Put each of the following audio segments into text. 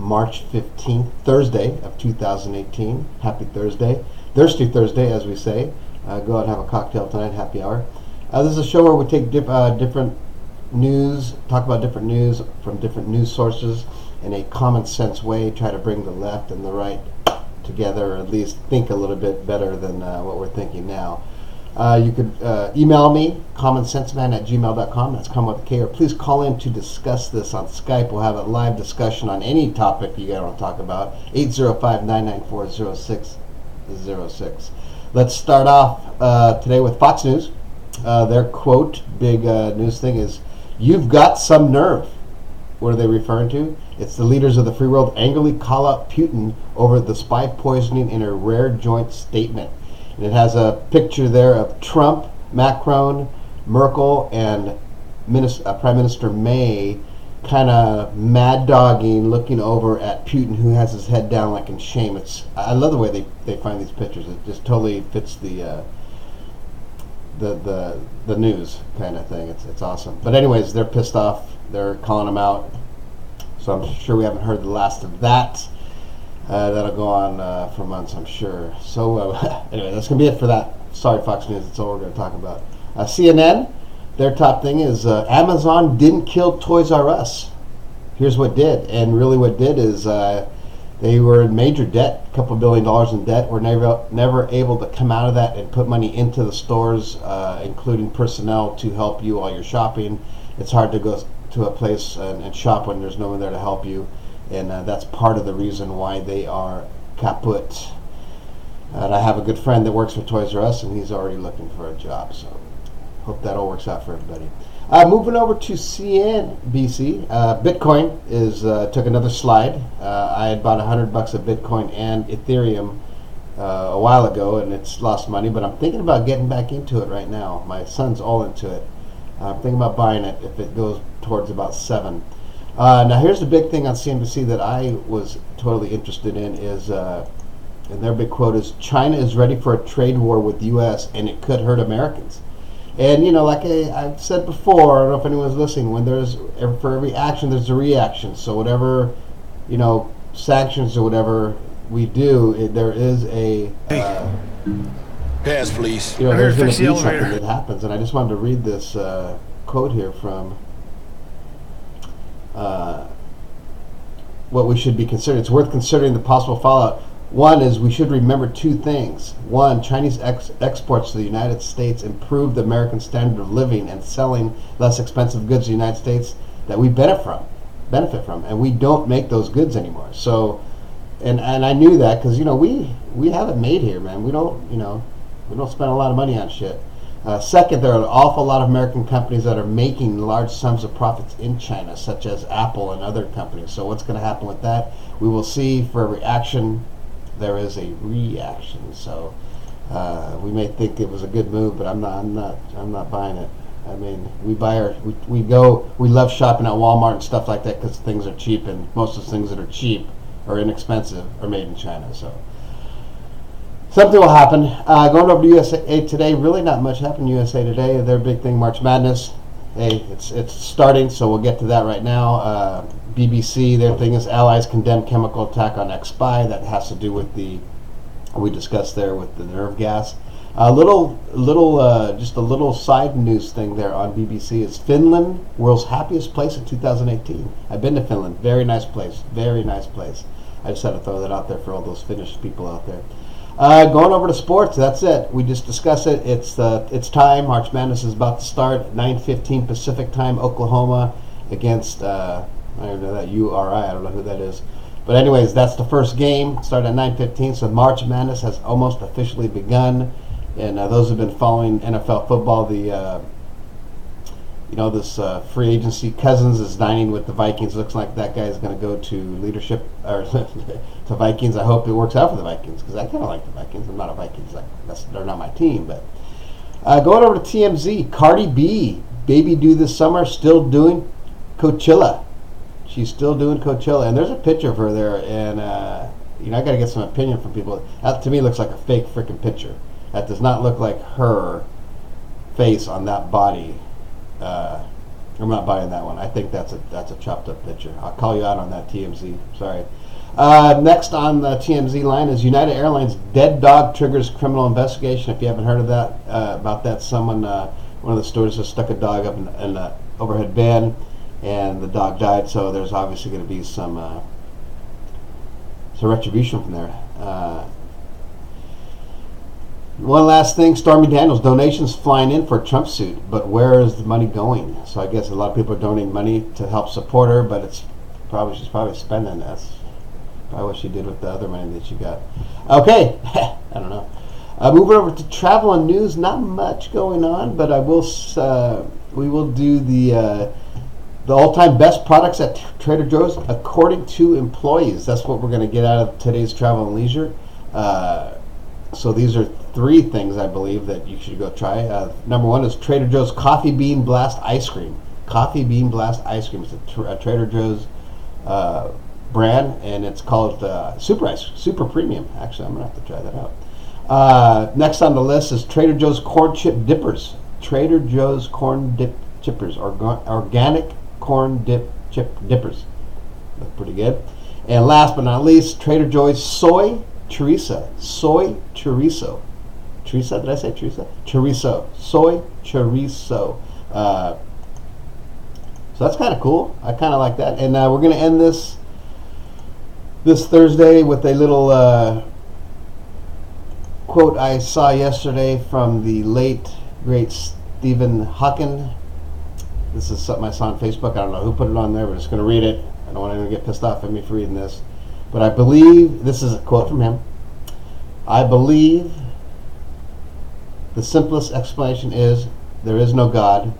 March 15th, Thursday of 2018. Happy Thursday. Thirsty Thursday, as we say. Go out and have a cocktail tonight, happy hour. This is a show where we take different news, talk about different news from different news sources in a common sense way, try to bring the left and the right together, or at least think a little bit better than what we're thinking now. You could email me, commonsenseman@gmail.com. That's Common with a K. Or please call in to discuss this on Skype. We'll have a live discussion on any topic you guys want to talk about. 805-994-0606. Let's start off today with Fox News. Their quote, big news thing is, "You've got some nerve." What are they referring to? It's the leaders of the free world angrily call out Putin over the spy poisoning in a rare joint statement. And it has a picture there of Trump, Macron, Merkel, and Prime Minister May kind of mad dogging, looking over at Putin, who has his head down like in shame. I love the way they find these pictures. It just totally fits the news kind of thing. It's awesome. But anyways, they're pissed off. They're calling him out. So I'm sure we haven't heard the last of that. That'll go on for months, I'm sure. So anyway, that's going to be it for that. Sorry, Fox News. That's all we're going to talk about. CNN, their top thing is Amazon didn't kill Toys R Us. Here's what did. And really what did is they were in major debt, a couple $1 billion in debt. Were never able to come out of that and put money into the stores, including personnel to help you while you're shopping. It's hard to go to a place and shop when there's no one there to help you. And that's part of the reason why they are kaput. And I have a good friend that works for Toys R Us, and he's already looking for a job. So hope that all works out for everybody. Moving over to CNBC, Bitcoin took another slide. I had bought $100 of Bitcoin and Ethereum a while ago, and it's lost money. But I'm thinking about getting back into it right now. My son's all into it. I'm thinking about buying it if it goes towards about 7. Now here's the big thing on CNBC that I was totally interested in is, and their big quote is, "China is ready for a trade war with the U.S. and it could hurt Americans." And like I've said before, I don't know if anyone's listening, for every action there's a reaction. So whatever, sanctions or whatever we do, there is a pass, please. There's going to be something that happens. And I just wanted to read this quote here from what we should be considering. It's worth considering the possible fallout. One is we should remember two things. One, Chinese exports to the United States improve the American standard of living and selling less expensive goods to the United States that we benefit from, and we don't make those goods anymore. So, and I knew that because we have it made here, man. We don't spend a lot of money on shit. Second, there are an awful lot of American companies that are making large sums of profits in China, such as Apple and other companies. So what's going to happen with that? We will see. For a reaction, there is a reaction. So we may think it was a good move, but I'm not buying it. I mean, we love shopping at Walmart and stuff like that because things are cheap, and most of the things that are cheap or inexpensive are made in China. So something will happen. Going over to USA Today, really not much happened in USA Today. Their big thing, March Madness. Hey, it's starting, so we'll get to that right now. BBC, their thing is Allies condemn chemical attack on ex-spy. That has to do with we discussed there with the nerve gas. Just a little side news thing there on BBC is Finland, world's happiest place in 2018. I've been to Finland. Very nice place. Very nice place. I just had to throw that out there for all those Finnish people out there. Going over to sports, that's it. We just discussed it. It's time. March Madness is about to start. 9:15 Pacific time, Oklahoma against I don't know that URI. I don't know who that is. But anyways, that's the first game. Started at 9:15. So March Madness has almost officially begun. And those who've been following NFL football, this free agency, Cousins is dining with the Vikings. Looks like that guy is going to go to leadership or to Vikings. I hope it works out for the Vikings because I kind of like the Vikings. I'm not a Vikings. They're not my team. But going over to TMZ, Cardi B, baby due this summer, still doing Coachella. She's still doing Coachella. And there's a picture of her there. And, I got to get some opinion from people. That to me looks like a fake freaking picture. That does not look like her face on that body. I'm not buying that one. I think that's a chopped up picture. I'll call you out on that, TMZ. Sorry. Next on the TMZ line is United Airlines dead dog triggers criminal investigation. If you haven't heard of that, about that, someone, one of the stewardess just stuck a dog up in the overhead bin, and the dog died. So there's obviously going to be some retribution from there. One last thing, Stormy Daniels, donations flying in for Trump suit, but where is the money going? So I guess a lot of people are donating money to help support her, but she's probably spending that. Probably what she did with the other money that she got. Okay, I don't know. Moving over to travel and news, not much going on, but we will do the all-time best products at Trader Joe's according to employees. That's what we're going to get out of today's travel and leisure. So these are 3 things I believe that you should go try. Number 1 is Trader Joe's Coffee Bean Blast Ice Cream. Coffee Bean Blast Ice Cream. It's a Trader Joe's brand, and it's called Super Premium. Actually, I'm going to have to try that out. Next on the list is Trader Joe's Corn Chip Dippers. Trader Joe's Corn Dip Chippers. Organic Corn Chip Dippers. Look pretty good. And last but not least, Trader Joe's Soy Chorizo. Soy Chorizo. Chorizo? Did I say chorizo? Chorizo. Soy Chorizo. So that's kind of cool. I kind of like that. And we're going to end this Thursday with a little quote I saw yesterday from the late, great Stephen Hawking. This is something I saw on Facebook. I don't know who put it on there, but I'm just going to read it. I don't want anyone to get pissed off at me for reading this. But I believe, this is a quote from him, I believe the simplest explanation is there is no God.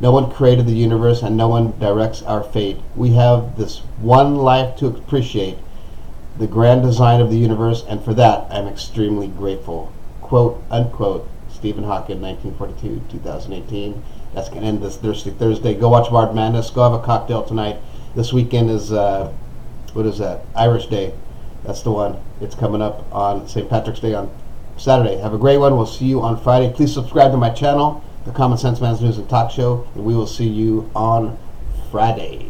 No one created the universe and no one directs our fate. We have this one life to appreciate the grand design of the universe, and for that I'm extremely grateful. Quote, unquote, Stephen Hawking, 1942, 2018. That's going to end this Thursday. Go watch March Madness. Go have a cocktail tonight. This weekend is, what is that? Irish Day. That's the one. It's coming up on St. Patrick's Day on Saturday. Have a great one. We'll see you on Friday. Please subscribe to my channel, the Common Sense Man's News and Talk Show, and we will see you on Friday.